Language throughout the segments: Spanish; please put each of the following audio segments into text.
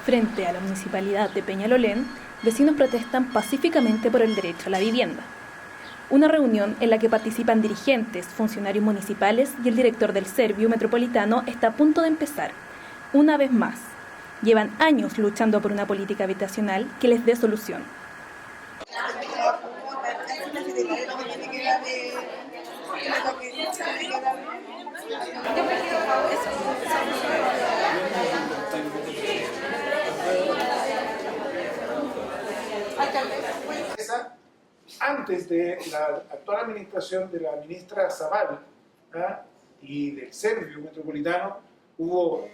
Frente a la municipalidad de Peñalolén, vecinos protestan pacíficamente por el derecho a la vivienda. Una reunión en la que participan dirigentes, funcionarios municipales y el director del Serviu Metropolitano está a punto de empezar. Una vez más, llevan años luchando por una política habitacional que les dé solución. Antes de la actual administración de la ministra Zabal y del Serviu Metropolitano, hubo,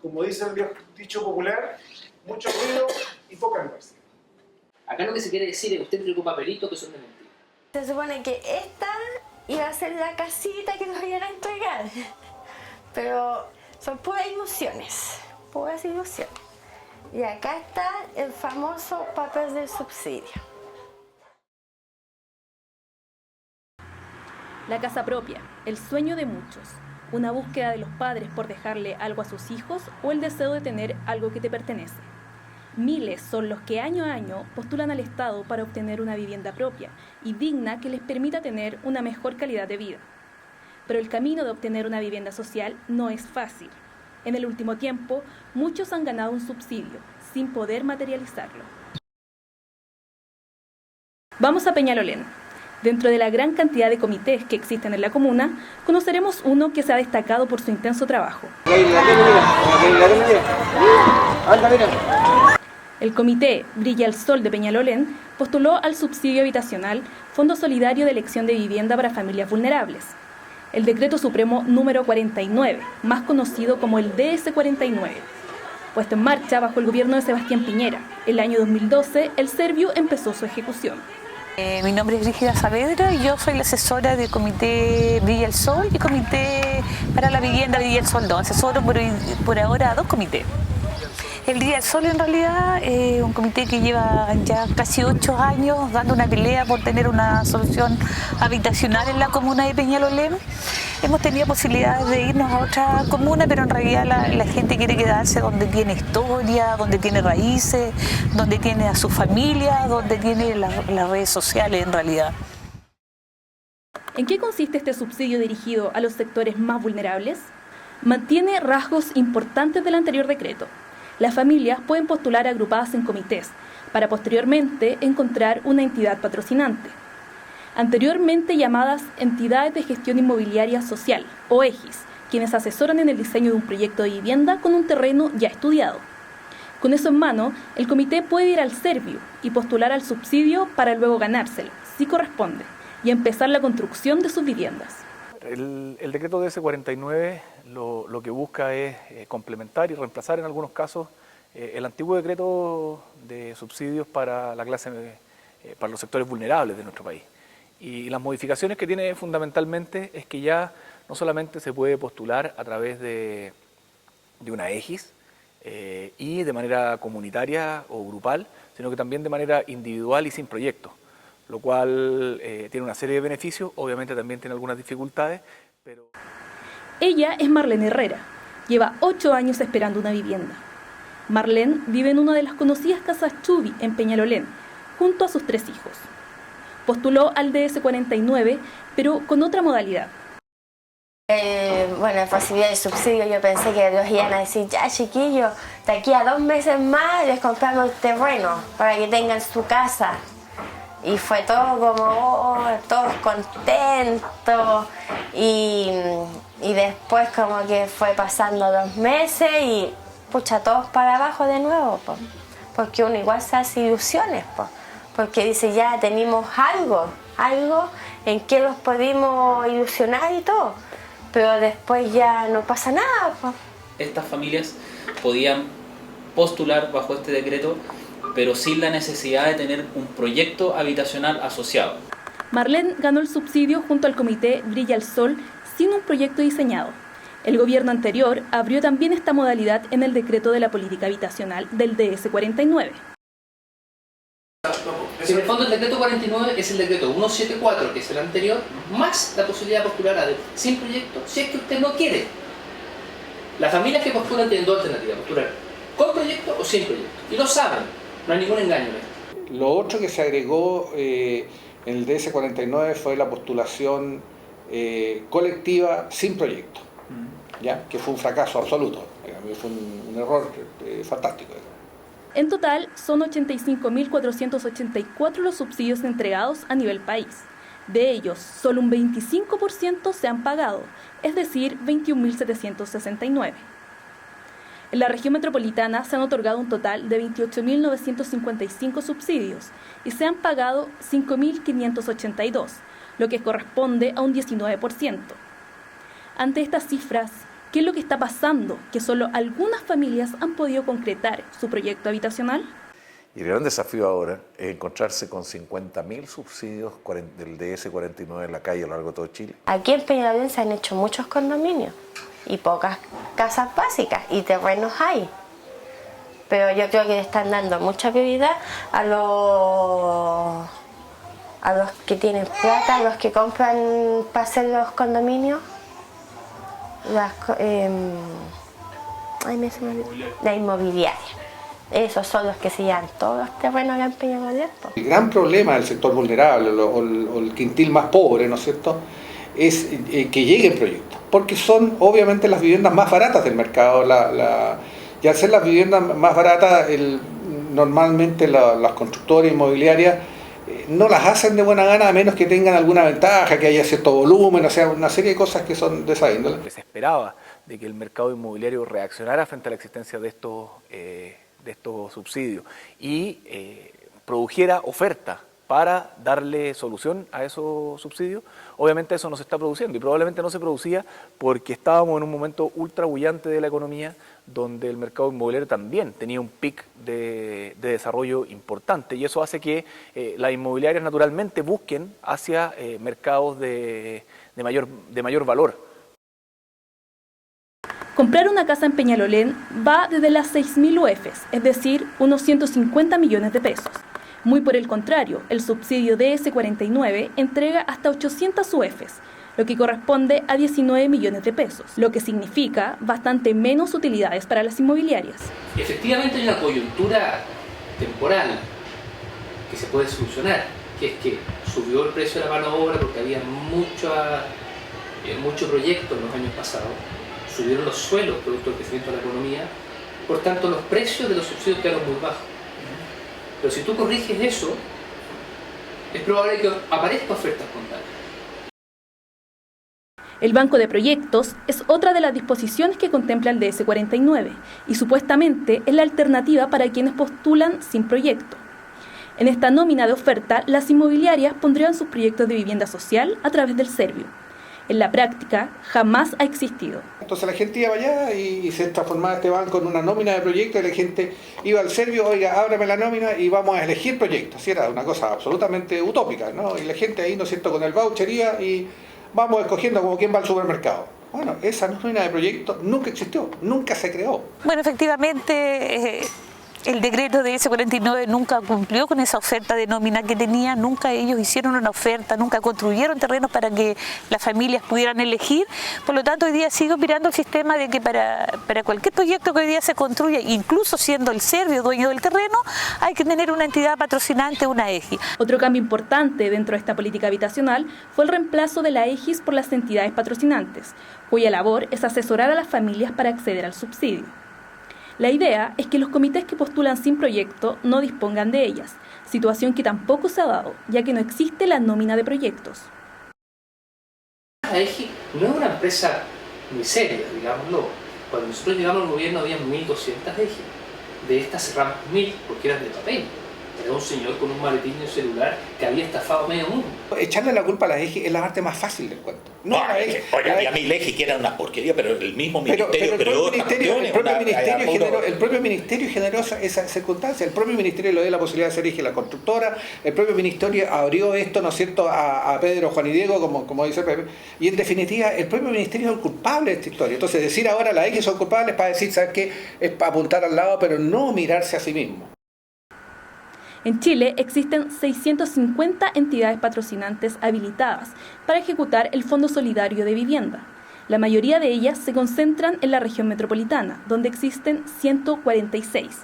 como dice el dicho popular, mucho ruido y poca inversión. Acá lo que se quiere decir es que usted entregó papelitos que son de mentira. Se supone que esta iba a ser la casita que nos iban a entregar, pero son puras ilusiones, puras ilusiones. Y acá está el famoso papel de subsidio. La casa propia, el sueño de muchos, una búsqueda de los padres por dejarle algo a sus hijos o el deseo de tener algo que te pertenece. Miles son los que año a año postulan al Estado para obtener una vivienda propia y digna que les permita tener una mejor calidad de vida. Pero el camino de obtener una vivienda social no es fácil. En el último tiempo, muchos han ganado un subsidio sin poder materializarlo. Vamos a Peñalolén. Dentro de la gran cantidad de comités que existen en la comuna, conoceremos uno que se ha destacado por su intenso trabajo. El comité Brilla el Sol de Peñalolén postuló al subsidio habitacional Fondo Solidario de Elección de Vivienda para Familias Vulnerables. El Decreto Supremo número 49, más conocido como el DS49. Puesto en marcha bajo el gobierno de Sebastián Piñera, el año 2012 el Serviu empezó su ejecución. Mi nombre es Brígida Saavedra y yo soy la asesora del Comité Brilla el Sol y Comité para la Vivienda Brilla el Sol 2. Asesoro por ahora a dos comités. El Brilla el Sol en realidad es un comité que lleva ya casi 8 años dando una pelea por tener una solución habitacional en la comuna de Peñalolén. Hemos tenido posibilidades de irnos a otra comuna, pero en realidad la gente quiere quedarse donde tiene historia, donde tiene raíces, donde tiene a su familia, donde tiene las redes sociales en realidad. ¿En qué consiste este subsidio dirigido a los sectores más vulnerables? Mantiene rasgos importantes del anterior decreto. Las familias pueden postular agrupadas en comités para posteriormente encontrar una entidad patrocinante. Anteriormente llamadas Entidades de Gestión Inmobiliaria Social, o EGIS, quienes asesoran en el diseño de un proyecto de vivienda con un terreno ya estudiado. Con eso en mano, el comité puede ir al Serviu y postular al subsidio para luego ganárselo, si corresponde, y empezar la construcción de sus viviendas. El decreto DS49 lo que busca es complementar y reemplazar en algunos casos el antiguo decreto de subsidios para la clase, para los sectores vulnerables de nuestro país. Y las modificaciones que tiene fundamentalmente es que ya no solamente se puede postular a través de una EGIS y de manera comunitaria o grupal, sino que también de manera individual y sin proyecto, lo cual tiene una serie de beneficios, obviamente también tiene algunas dificultades, pero... Ella es Marlene Herrera, lleva 8 años esperando una vivienda. Marlene vive en una de las conocidas casas Chubi en Peñalolén, junto a sus 3 hijos. Postuló al DS49, pero con otra modalidad. Bueno, posibilidad de subsidio, yo pensé que Dios iban a decir, ya chiquillos, de aquí a 2 meses más les compramos el terreno para que tengan su casa. Y fue todo como, todos contentos y después como que fue pasando 2 meses y pucha, todos para abajo de nuevo, porque uno igual se hace ilusiones, porque dice ya tenemos algo en que los pudimos ilusionar y todo, pero después ya no pasa nada. Estas familias podían postular bajo este decreto, pero sin la necesidad de tener un proyecto habitacional asociado. Marlene ganó el subsidio junto al comité Brilla el Sol sin un proyecto diseñado. El gobierno anterior abrió también esta modalidad en el decreto de la política habitacional del DS49. En el fondo el decreto 49 es el decreto 174, que es el anterior, más la posibilidad de postular sin proyecto, si es que usted no quiere. Las familias que postulan tienen 2 alternativas, postular con proyecto o sin proyecto. Y lo saben, no hay ningún engaño en esto. Lo otro que se agregó en el DS49 fue la postulación colectiva sin proyecto, ¿ya? Que fue un fracaso absoluto, fue un error fantástico. En total, son 85.484 los subsidios entregados a nivel país. De ellos, solo un 25% se han pagado, es decir, 21.769. En la región metropolitana se han otorgado un total de 28.955 subsidios y se han pagado 5.582, lo que corresponde a un 19%. Ante estas cifras, ¿qué es lo que está pasando? ¿Que solo algunas familias han podido concretar su proyecto habitacional? Y el gran desafío ahora es encontrarse con 50.000 subsidios del DS49 en la calle a lo largo de todo Chile. Aquí en Peñalolén se han hecho muchos condominios y pocas casas básicas y terrenos hay. Pero yo creo que le están dando mucha prioridad a los que tienen plata, a los que compran para hacer los condominios. La inmobiliaria. Esos son los que se llevan todos los terrenos acá en Peñalolén. El gran problema del sector vulnerable o el quintil más pobre, ¿no es cierto?, es que lleguen proyectos, porque son obviamente las viviendas más baratas del mercado. Y al ser las viviendas más baratas, normalmente las constructoras inmobiliarias no las hacen de buena gana a menos que tengan alguna ventaja, que haya cierto volumen, o sea, una serie de cosas que son de esa índole. Se esperaba de que el mercado inmobiliario reaccionara frente a la existencia de estos subsidios y produjera oferta para darle solución a esos subsidios. Obviamente eso no se está produciendo y probablemente no se producía porque estábamos en un momento ultra bullante de la economía donde el mercado inmobiliario también tenía un pic de desarrollo importante y eso hace que las inmobiliarias naturalmente busquen hacia mercados de mayor valor. Comprar una casa en Peñalolén va desde las 6.000 UFs, es decir, unos 150 millones de pesos. Muy por el contrario, el subsidio DS49 entrega hasta 800 UFs, lo que corresponde a 19 millones de pesos, lo que significa bastante menos utilidades para las inmobiliarias. Efectivamente hay una coyuntura temporal que se puede solucionar, que es que subió el precio de la mano de obra porque había mucho proyecto en los años pasados, subieron los suelos producto del crecimiento de la economía, por tanto los precios de los subsidios quedaron muy bajos. Pero si tú corriges eso, es probable que aparezca oferta espontánea. El banco de proyectos es otra de las disposiciones que contempla el DS49 y supuestamente es la alternativa para quienes postulan sin proyecto. En esta nómina de oferta, las inmobiliarias pondrían sus proyectos de vivienda social a través del Servio. En la práctica, jamás ha existido. Entonces la gente iba allá y se transformaba este banco en una nómina de proyectos y la gente iba al Servio, oiga, ábrame la nómina y vamos a elegir proyectos. Así era una cosa absolutamente utópica, ¿no? Y la gente ahí, ¿no es cierto?, con el voucher iba y vamos escogiendo como quien va al supermercado. Bueno, esa nómina de proyectos nunca existió, nunca se creó. Bueno, efectivamente, el decreto de DS49 nunca cumplió con esa oferta de nómina que tenía, nunca ellos hicieron una oferta, nunca construyeron terrenos para que las familias pudieran elegir. Por lo tanto, hoy día sigue operando el sistema de que para cualquier proyecto que hoy día se construya, incluso siendo el Servio dueño del terreno, hay que tener una entidad patrocinante, una EGI. Otro cambio importante dentro de esta política habitacional fue el reemplazo de la EGIS por las entidades patrocinantes, cuya labor es asesorar a las familias para acceder al subsidio. La idea es que los comités que postulan sin proyecto no dispongan de ellas, situación que tampoco se ha dado, ya que no existe la nómina de proyectos. La EGI no es una empresa muy seria, digámoslo. Cuando nosotros llegamos al gobierno había 1.200 EGI. De estas cerramos 1.000 porque eran de papel. Era un señor con un maletín y un celular que había estafado medio mundo. Echarle la culpa a la EGI es la parte más fácil del cuento. No, oye, a mí la EGI que era una porquería, pero el mismo ministerio el propio ministerio generó esa circunstancia. El propio ministerio le dio la posibilidad de hacer EGI a la constructora, el propio ministerio abrió esto, ¿no es cierto?, a Pedro, Juan y Diego, como dice Pepe, y en definitiva el propio ministerio es el culpable de esta historia. Entonces decir ahora la EGI son culpables para decir, ¿sabes qué?, es para apuntar al lado, pero no mirarse a sí mismo. En Chile existen 650 entidades patrocinantes habilitadas para ejecutar el Fondo Solidario de Vivienda. La mayoría de ellas se concentran en la región metropolitana, donde existen 146.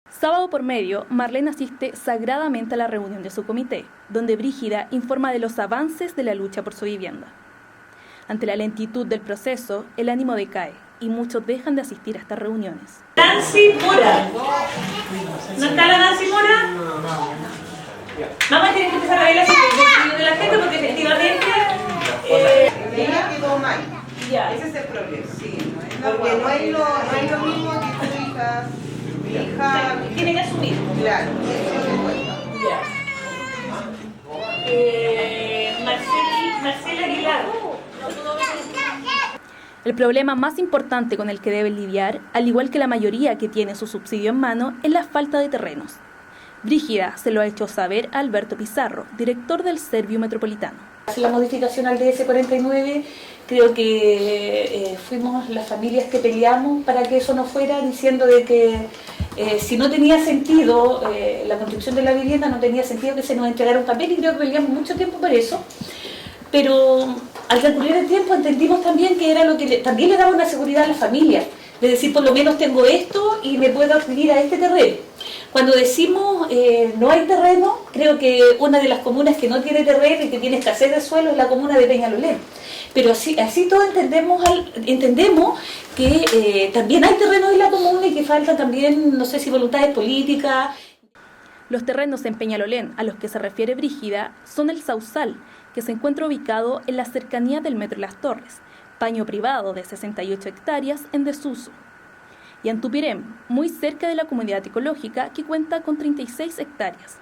Sábado por medio, Marlene asiste sagradamente a la reunión de su comité, donde Brígida informa de los avances de la lucha por su vivienda. Ante la lentitud del proceso, el ánimo decae y muchos dejan de asistir a estas reuniones. Nancy Mora. ¿No está la Nancy Mora? Vamos a tener que empezar a ver la situación de la gente porque efectivamente... ella quedó mal. Ya. Ese es el problema. Sí, porque no es lo mismo que tu hija. Mi hija... Tiene que asumir. Claro, eso es lo que cuesta. Marcela Aguilar. El problema más importante con el que deben lidiar, al igual que la mayoría que tiene su subsidio en mano, es la falta de terrenos. Brígida se lo ha hecho saber a Alberto Pizarro, director del Servio Metropolitano. La modificación al DS 49, creo que fuimos las familias que peleamos para que eso no fuera, diciendo de que si no tenía sentido la construcción de la vivienda, no tenía sentido que se nos entregara un papel, y creo que peleamos mucho tiempo por eso. Pero al transcurrir el tiempo entendimos también que era lo que también le daba una seguridad a la familia, de decir, por lo menos tengo esto y me puedo adquirir a este terreno. Cuando decimos no hay terreno, creo que una de las comunas que no tiene terreno y que tiene escasez de suelo es la comuna de Peñalolén. Pero así todos entendemos que también hay terrenos en la comuna y que faltan también, no sé si voluntades políticas. Los terrenos en Peñalolén a los que se refiere Brígida son el Sausal, que se encuentra ubicado en la cercanía del Metro Las Torres, paño privado de 68 hectáreas en desuso. Y Antupirem, muy cerca de la comunidad ecológica, que cuenta con 36 hectáreas.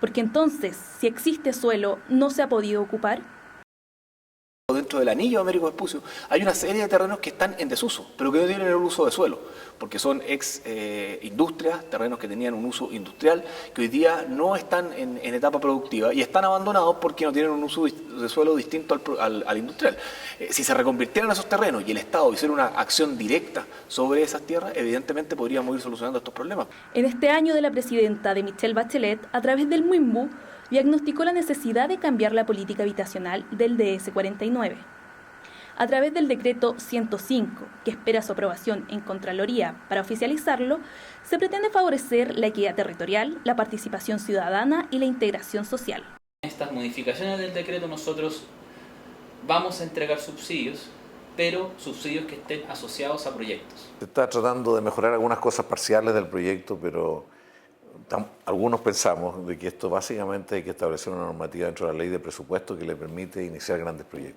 Porque entonces, si existe suelo, ¿no se ha podido ocupar? Dentro del anillo de Américo Vespucio hay una serie de terrenos que están en desuso, pero que no tienen el uso de suelo, porque son ex industrias, terrenos que tenían un uso industrial, que hoy día no están en etapa productiva y están abandonados porque no tienen un uso de suelo distinto al industrial. Si se reconvirtieran esos terrenos y el Estado hiciera una acción directa sobre esas tierras, evidentemente podríamos ir solucionando estos problemas. En este año de la presidenta de Michelle Bachelet, a través del MUIMBU, diagnosticó la necesidad de cambiar la política habitacional del DS 49. A través del decreto 105, que espera su aprobación en Contraloría para oficializarlo, se pretende favorecer la equidad territorial, la participación ciudadana y la integración social. En estas modificaciones del decreto nosotros vamos a entregar subsidios, pero subsidios que estén asociados a proyectos. Se está tratando de mejorar algunas cosas parciales del proyecto, pero algunos pensamos de que esto básicamente hay que establecer una normativa dentro de la ley de presupuesto que le permite iniciar grandes proyectos.